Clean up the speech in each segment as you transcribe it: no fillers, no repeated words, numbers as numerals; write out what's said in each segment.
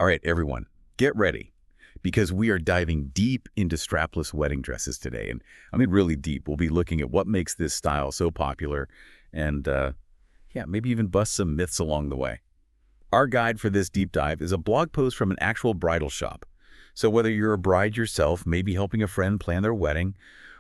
All right, everyone, get ready because we are diving deep into strapless wedding dresses today. And I mean, really deep. We'll be looking at what makes this style so popular and, yeah, maybe even bust some myths along the way. Our guide for this deep dive is a blog post from an actual bridal shop. So whether you're a bride yourself, maybe helping a friend plan their wedding,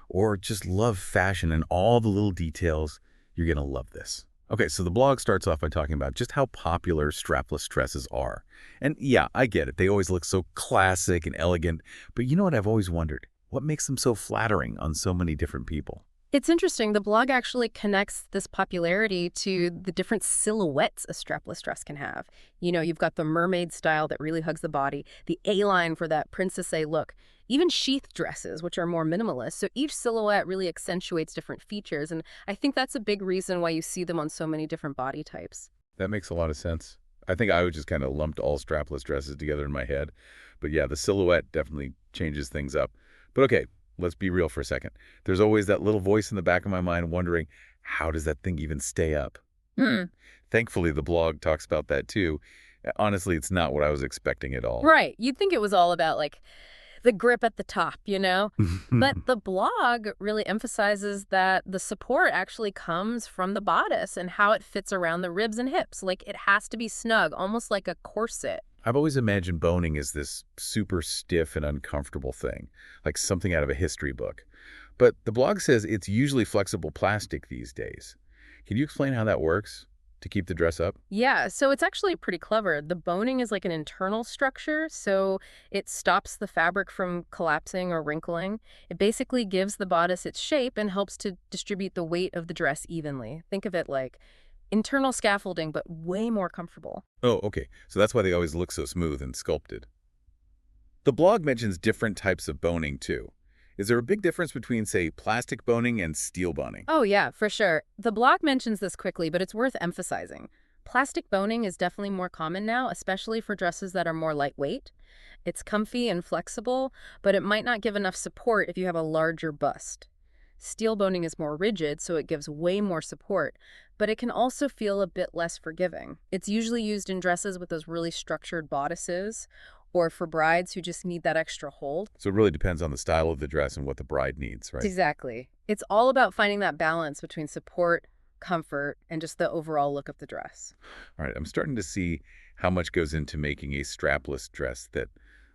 or just love fashion and all the little details, you're going to love this. Okay, so the blog starts off by talking about just how popular strapless dresses are. And yeah, I get it. They always look so classic and elegant. But you know what I've always wondered? What makes them so flattering on so many different people? It's interesting. The blog actually connects this popularity to the different silhouettes a strapless dress can have. You've got the mermaid style that really hugs the body, the A-line for that princess A look, even sheath dresses, which are more minimalist. So each silhouette really accentuates different features, and I think that's a big reason why you see them on so many different body types. That makes a lot of sense. I think I would just kind of lumped all strapless dresses together in my head. But yeah, the silhouette definitely changes things up. But okay, let's be real for a second. There's always that little voice in the back of my mind wondering, how does that thing even stay up? Hmm. Thankfully, the blog talks about that too. Honestly, it's not what I was expecting at all. Right. You'd think it was all about, like, the grip at the top. But the blog really emphasizes that the support actually comes from the bodice and how it fits around the ribs and hips. Like, it has to be snug, almost like a corset. I've always imagined boning as this super stiff and uncomfortable thing, like something out of a history book. But the blog says it's usually flexible plastic these days. Can you explain how that works to keep the dress up? Yeah, so it's actually pretty clever. The boning is like an internal structure, so it stops the fabric from collapsing or wrinkling. It basically gives the bodice its shape and helps to distribute the weight of the dress evenly. Think of it like internal scaffolding, but way more comfortable. Oh, okay. So that's why they always look so smooth and sculpted. The blog mentions different types of boning too. Is there a big difference between, say, plastic boning and steel boning? Oh, yeah, for sure. The blog mentions this quickly, but it's worth emphasizing. Plastic boning is definitely more common now, especially for dresses that are more lightweight. It's comfy and flexible, but it might not give enough support if you have a larger bust. Steel boning is more rigid, so it gives way more support, but it can also feel a bit less forgiving. It's usually used in dresses with those really structured bodices, or for brides who just need that extra hold. So it really depends on the style of the dress and what the bride needs, right? Exactly. It's all about finding that balance between support, comfort, and just the overall look of the dress. All right, I'm starting to see how much goes into making a strapless dress that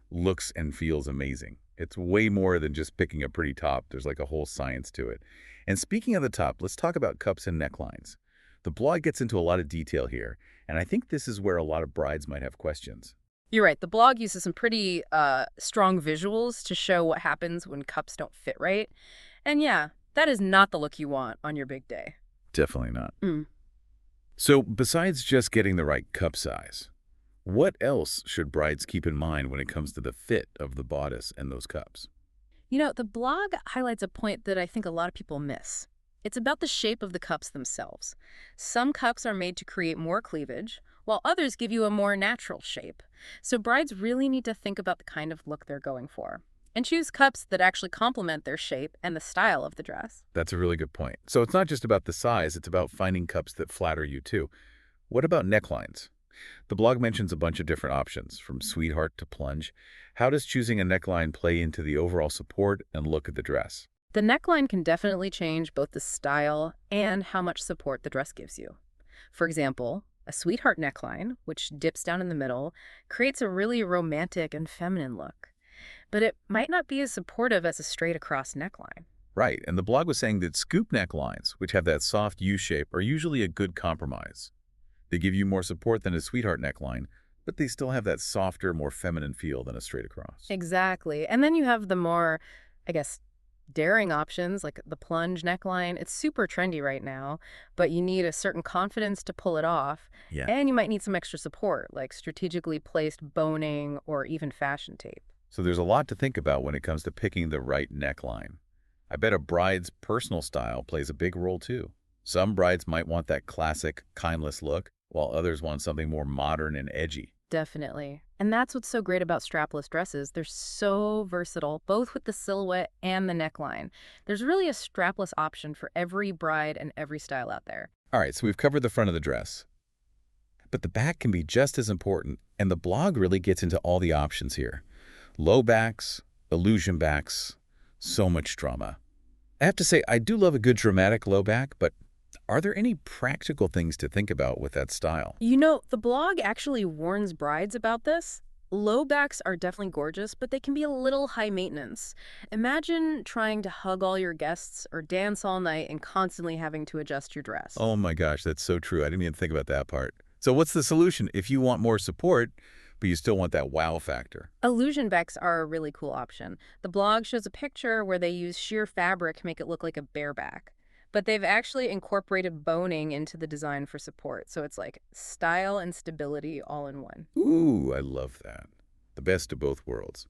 looks and feels amazing. It's way more than just picking a pretty top. There's like a whole science to it. And speaking of the top, let's talk about cups and necklines. The blog gets into a lot of detail here, and I think this is where a lot of brides might have questions. You're right. The blog uses some pretty strong visuals to show what happens when cups don't fit right. And yeah, that is not the look you want on your big day. Definitely not. Mm. So besides just getting the right cup size, what else should brides keep in mind when it comes to the fit of the bodice and those cups? The blog highlights a point that I think a lot of people miss. It's about the shape of the cups themselves. Some cups are made to create more cleavage, while others give you a more natural shape. So brides really need to think about the kind of look they're going for and choose cups that actually complement their shape and the style of the dress. That's a really good point. So it's not just about the size, it's about finding cups that flatter you too. What about necklines? The blog mentions a bunch of different options, from sweetheart to plunge. How does choosing a neckline play into the overall support and look of the dress? The neckline can definitely change both the style and how much support the dress gives you. For example, a sweetheart neckline, which dips down in the middle, creates a really romantic and feminine look. But it might not be as supportive as a straight across neckline. Right, and the blog was saying that scoop necklines, which have that soft U shape, are usually a good compromise. They give you more support than a sweetheart neckline, but they still have that softer, more feminine feel than a straight across. Exactly. And then you have the more, I guess, daring options like the plunge neckline. It's super trendy right now, but you need a certain confidence to pull it off. Yeah. And you might need some extra support, like strategically placed boning or even fashion tape. So there's a lot to think about when it comes to picking the right neckline. I bet a bride's personal style plays a big role too. Some brides might want that classic, kindless look, while others want something more modern and edgy. Definitely. And that's what's so great about strapless dresses. They're so versatile, both with the silhouette and the neckline. There's really a strapless option for every bride and every style out there. All right, so we've covered the front of the dress. But the back can be just as important And the blog really gets into all the options here. Low backs, illusion backs, so much drama. I have to say, I do love a good dramatic low back, but are there any practical things to think about with that style? You know, the blog actually warns brides about this. Low backs are definitely gorgeous, but they can be a little high maintenance. Imagine trying to hug all your guests or dance all night and constantly having to adjust your dress. Oh my gosh, that's so true. I didn't even think about that part. So what's the solution if you want more support, but you still want that wow factor? Illusion backs are a really cool option. The blog shows a picture where they use sheer fabric to make it look like a bareback. But they've actually incorporated boning into the design for support, so it's like style and stability all in one. Ooh, I love that. The best of both worlds.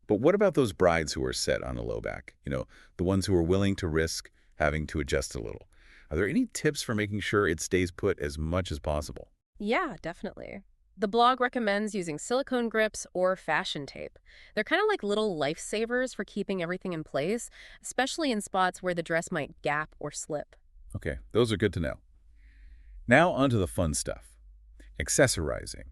But what about those brides who are set on a low back? The ones who are willing to risk having to adjust a little. Are there any tips for making sure it stays put as much as possible? Yeah, definitely. The blog recommends using silicone grips or fashion tape. They're kind of like little lifesavers for keeping everything in place, especially in spots where the dress might gap or slip. Okay, those are good to know. Now onto the fun stuff. Accessorizing.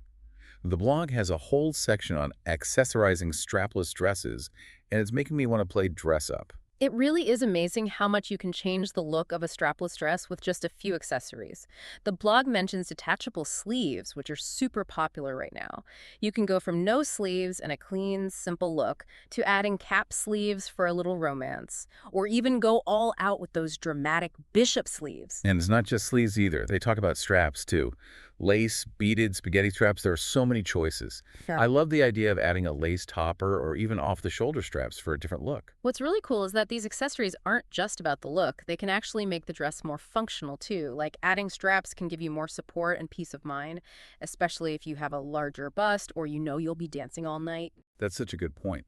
The blog has a whole section on accessorizing strapless dresses, and it's making me want to play dress up. It really is amazing how much you can change the look of a strapless dress with just a few accessories. The blog mentions detachable sleeves, which are super popular right now. You can go from no sleeves and a clean, simple look to adding cap sleeves for a little romance, or even go all out with those dramatic bishop sleeves. And it's not just sleeves either. They talk about straps, too. Lace, beaded, spaghetti straps, there are so many choices. Yeah. I love the idea of adding a lace topper or even off-the-shoulder straps for a different look. What's really cool is that these accessories aren't just about the look. They can actually make the dress more functional too. Like adding straps can give you more support and peace of mind, especially if you have a larger bust or you know you'll be dancing all night. That's such a good point.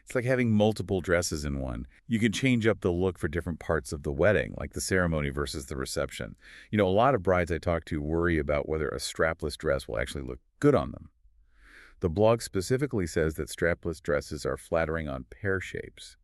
It's like having multiple dresses in one. You can change up the look for different parts of the wedding, like the ceremony versus the reception. A lot of brides I talk to worry about whether a strapless dress will actually look good on them. The blog specifically says that strapless dresses are flattering on pear shapes.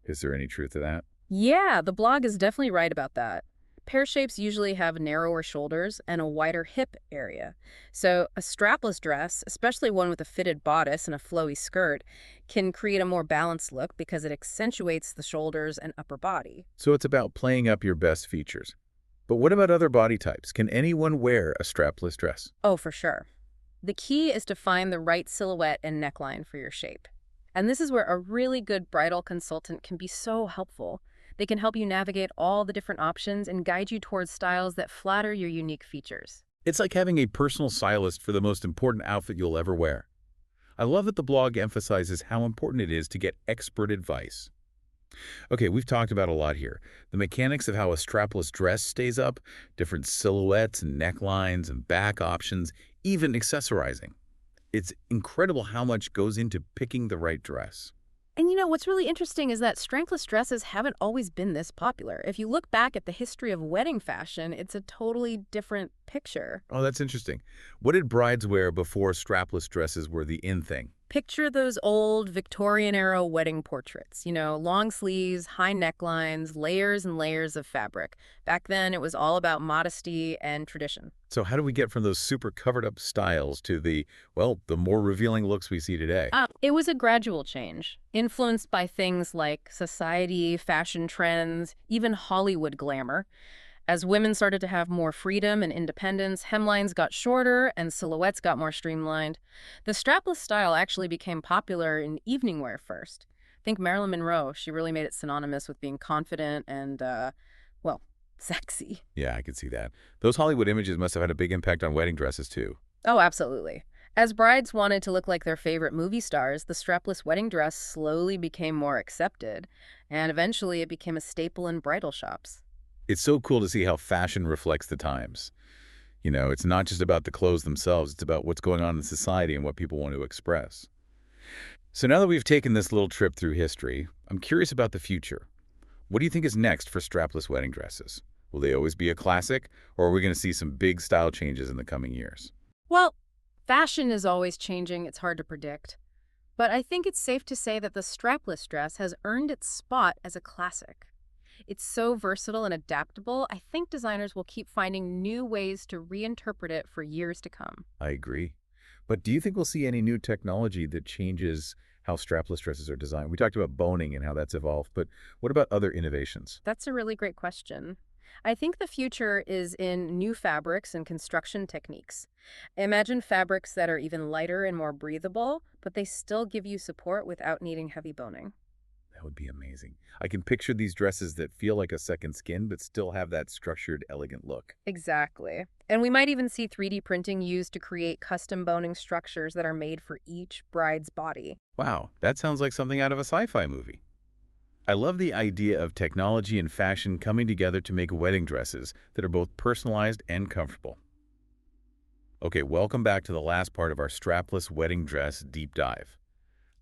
Is there any truth to that? Yeah, the blog is definitely right about that. Pear shapes usually have narrower shoulders and a wider hip area. So a strapless dress, especially one with a fitted bodice and a flowy skirt, can create a more balanced look because it accentuates the shoulders and upper body. So it's about playing up your best features. But what about other body types? Can anyone wear a strapless dress? Oh, for sure. The key is to find the right silhouette and neckline for your shape. And this is where a really good bridal consultant can be so helpful. They can help you navigate all the different options and guide you towards styles that flatter your unique features. It's like having a personal stylist for the most important outfit you'll ever wear. I love that the blog emphasizes how important it is to get expert advice. Okay, we've talked about a lot here. The mechanics of how a strapless dress stays up, different silhouettes and necklines and back options, even accessorizing. It's incredible how much goes into picking the right dress. And you know, what's really interesting is that strangless dresses haven't always been this popular. If you look back at the history of wedding fashion, it's a totally different picture. Oh, that's interesting. What did brides wear before strapless dresses were the in thing? Picture those old Victorian-era wedding portraits. You know, long sleeves, high necklines, layers and layers of fabric. Back then, it was all about modesty and tradition. So how do we get from those super covered up styles to the more revealing looks we see today? It was a gradual change, influenced by things like society, fashion trends, even Hollywood glamour. As women started to have more freedom and independence, hemlines got shorter and silhouettes got more streamlined. The strapless style actually became popular in evening wear first. Think Marilyn Monroe. She really made it synonymous with being confident and, well, sexy. Yeah, I can see that. Those Hollywood images must have had a big impact on wedding dresses, too. Oh, absolutely. As brides wanted to look like their favorite movie stars, the strapless wedding dress slowly became more accepted, and eventually it became a staple in bridal shops. It's so cool to see how fashion reflects the times. It's not just about the clothes themselves, it's about what's going on in society and what people want to express. So now that we've taken this little trip through history, I'm curious about the future. What do you think is next for strapless wedding dresses? Will they always be a classic, or are we going to see some big style changes in the coming years? Well, fashion is always changing. It's hard to predict. But I think it's safe to say that the strapless dress has earned its spot as a classic. It's so versatile and adaptable, I think designers will keep finding new ways to reinterpret it for years to come. I agree. But do you think we'll see any new technology that changes how strapless dresses are designed? We talked about boning and how that's evolved, but what about other innovations? That's a really great question. I think the future is in new fabrics and construction techniques. Imagine fabrics that are even lighter and more breathable, but they still give you support without needing heavy boning. That would be amazing. I can picture these dresses that feel like a second skin, but still have that structured, elegant look. Exactly. And we might even see 3D printing used to create custom boning structures that are made for each bride's body. Wow, that sounds like something out of a sci-fi movie. I love the idea of technology and fashion coming together to make wedding dresses that are both personalized and comfortable. Okay, welcome back to the last part of our strapless wedding dress deep dive.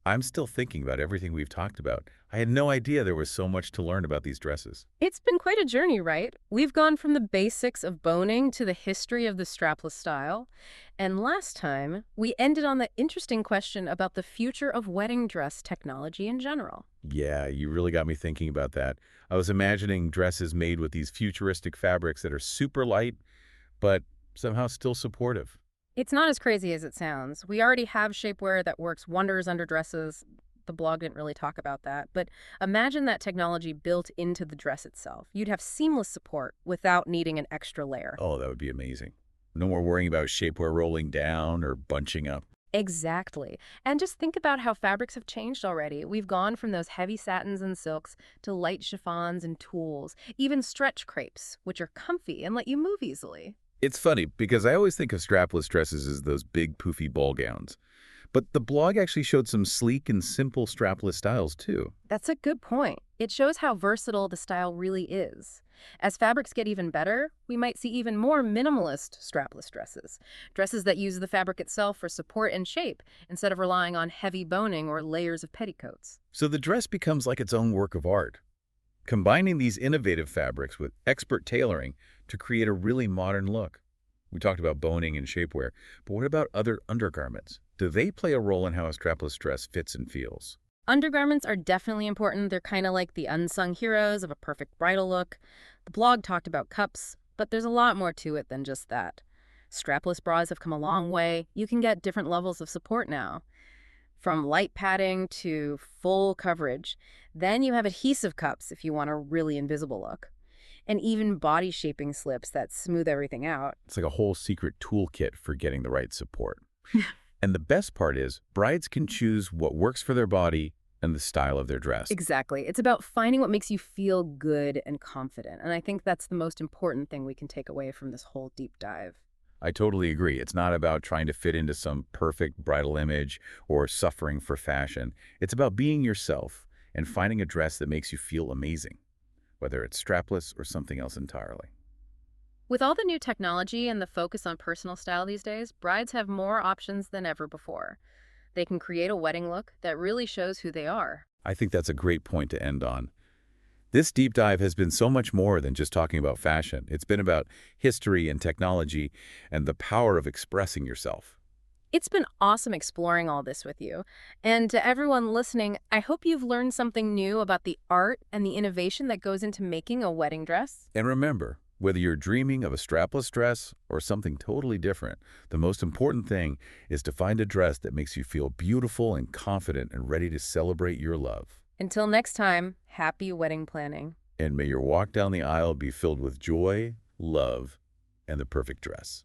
I'm still thinking about everything we've talked about. I had no idea there was so much to learn about these dresses. It's been quite a journey, right? We've gone from the basics of boning to the history of the strapless style. And last time, we ended on the interesting question about the future of wedding dress technology in general. Yeah, you really got me thinking about that. I was imagining dresses made with these futuristic fabrics that are super light, but somehow still supportive. It's not as crazy as it sounds. We already have shapewear that works wonders under dresses. The blog didn't really talk about that, but imagine that technology built into the dress itself. You'd have seamless support without needing an extra layer. Oh, that would be amazing. No more worrying about shapewear rolling down or bunching up. Exactly. And just think about how fabrics have changed already. We've gone from those heavy satins and silks to light chiffons and tulles, even stretch crepes, which are comfy and let you move easily. It's funny because I always think of strapless dresses as those big poofy ball gowns. But the blog actually showed some sleek and simple strapless styles too. That's a good point. It shows how versatile the style really is. As fabrics get even better, we might see even more minimalist strapless dresses. Dresses that use the fabric itself for support and shape, instead of relying on heavy boning or layers of petticoats. So the dress becomes like its own work of art, combining these innovative fabrics with expert tailoring to create a really modern look. We talked about boning and shapewear, but what about other undergarments? Do they play a role in how a strapless dress fits and feels? Undergarments are definitely important. They're kind of like the unsung heroes of a perfect bridal look. The blog talked about cups, but there's a lot more to it than just that. Strapless bras have come a long way. You can get different levels of support now, from light padding to full coverage. Then you have adhesive cups if you want a really invisible look. And even body shaping slips that smooth everything out. It's like a whole secret toolkit for getting the right support. And the best part is, brides can choose what works for their body and the style of their dress. Exactly. It's about finding what makes you feel good and confident. And I think that's the most important thing we can take away from this whole deep dive. I totally agree. It's not about trying to fit into some perfect bridal image or suffering for fashion. It's about being yourself and finding a dress that makes you feel amazing, whether it's strapless or something else entirely. With all the new technology and the focus on personal style these days, brides have more options than ever before. They can create a wedding look that really shows who they are. I think that's a great point to end on. This deep dive has been so much more than just talking about fashion. It's been about history and technology and the power of expressing yourself. It's been awesome exploring all this with you. And to everyone listening, I hope you've learned something new about the art and the innovation that goes into making a wedding dress. And remember, whether you're dreaming of a strapless dress or something totally different, the most important thing is to find a dress that makes you feel beautiful and confident and ready to celebrate your love. Until next time, happy wedding planning. And may your walk down the aisle be filled with joy, love, and the perfect dress.